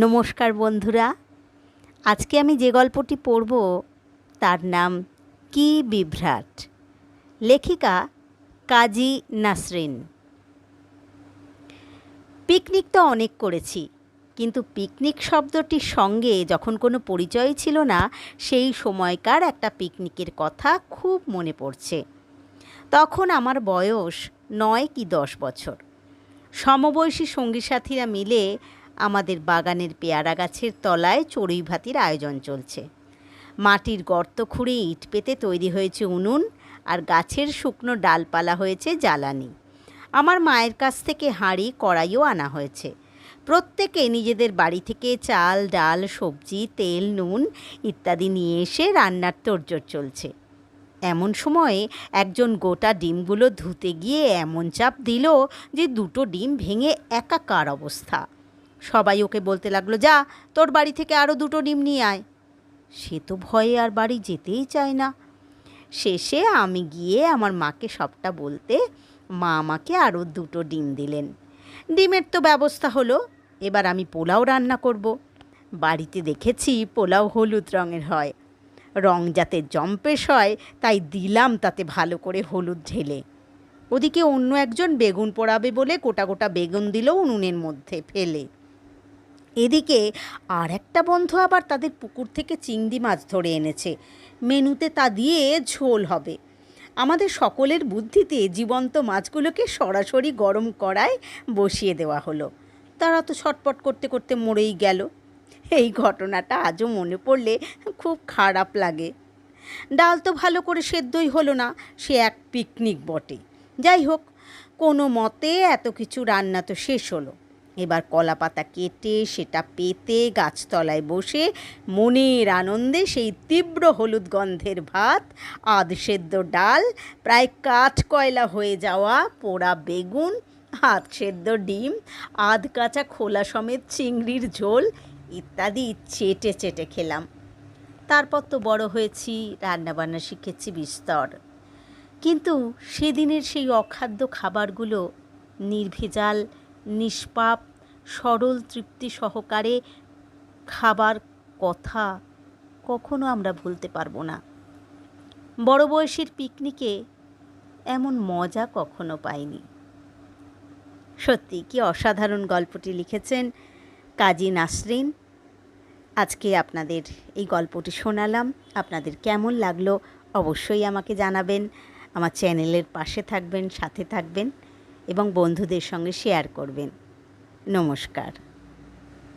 নমস্কার বন্ধুরা, আজকে আমি যে গল্পটি পড়ব তার নাম কি বিভ্রাট। লেখিকা কাজী নাসরিন। পিকনিক তো অনেক করেছি, কিন্তু পিকনিক শব্দটির সঙ্গে যখন কোনো পরিচয় ছিল না, সেই সময়কার একটা পিকনিকের কথা খুব মনে পড়ছে। তখন আমার বয়স 9 কি 10 বছর। সমবয়সী সঙ্গী সাথীরা মিলে আমাদের বাগানের পেয়ারা গাছের তলায় চড়ুই ভাতির আয়োজন চলছে। মাটির গর্ত খুঁড়ে ইট পেতে তৈরি হয়েছে উনুন, আর গাছের শুকনো ডালপালা হয়েছে জ্বালানি। আমার মায়ের কাছ থেকে হাঁড়ি কড়াইও আনা হয়েছে। প্রত্যেকে নিজেদের বাড়ি থেকে চাল ডাল সবজি তেল নুন ইত্যাদি নিয়ে এসে রান্নার তোড়জোড় চলছে। এমন সময়ে একজন গোটা ডিমগুলো ধুতে গিয়ে এমন চাপ দিল যে 2টো ডিম ভেঙে একাকার অবস্থা। সবাই ওকে বলতে লাগলো, যা তোর বাড়ি থেকে আরও 2টো ডিম নিয়ে আয়। সে তো ভয়ে আর বাড়ি যেতেই চায় না। শেষে আমি গিয়ে আমার মাকে সবটা বলতে মা আমাকে আরও 2টো ডিম দিলেন। ডিমের তো ব্যবস্থা হলো। এবার আমি পোলাও রান্না করব। বাড়িতে দেখেছি পোলাও হলুদ রঙের হয়। রং যাতে জম্পেশ হয় তাই দিলাম তাতে ভালো করে হলুদ ঢেলে। ওদিকে অন্য একজন বেগুন পোড়াবে বলে গোটা গোটা বেগুন দিল উনুনের মধ্যে ফেলে। এদিকে আর একটা বন্ধু আবার তাদের পুকুর থেকে চিংড়ি মাছ ধরে এনেছে। মেনুতে তা দিয়ে ঝোল হবে। আমাদের সকলের বুদ্ধিতে জীবন্ত মাছগুলোকে সরাসরি গরম কড়ায় বসিয়ে দেওয়া হলো। তারা তো ছটপট করতে করতে মরেই গেল। এই ঘটনাটা আজও মনে পড়লে খুব খারাপ লাগে। ডাল তো ভালো করে সেদ্ধই হলো না, সে এক পিকনিক বটে। যাই হোক, কোনো মতে এত কিছু রান্না তো শেষ হলো। এবার কলা পাতা কেটে সেটা পেতে গাছতলায় বসে মনের আনন্দে সেই তীব্র হলুদ গন্ধের ভাত, আধ সেদ্ধ ডাল, প্রায় কাঠ কয়লা হয়ে যাওয়া পোড়া বেগুন, আধ সেদ্ধ ডিম, আধ কাঁচা খোলা সমেত চিংড়ির ঝোল ইত্যাদি চেটে চেটে খেলাম। তারপর তো বড় হয়েছি, রান্নাবান্না শিখেছি বিস্তর। কিন্তু সেদিনের সেই অখাদ্য খাবারগুলো নির্ভেজাল নিষ্পাপ সরল তৃপ্তি সহকারে খাবার কথা কখনো আমরা ভুলতে পারবো না। বড় বয়সের পিকনিকে এমন মজা কখনো পাইনি। সত্যি কি অসাধারণ গল্পটি লিখেছেন কাজী নাসরিন। আজকে আপনাদের এই গল্পটি শোনালাম। আপনাদের কেমন লাগলো অবশ্যই আমাকে জানাবেন। আমার চ্যানেলের পাশে থাকবেন, সাথে থাকবেন এবং বন্ধুদের সঙ্গে শেয়ার করবেন। নমস্কার।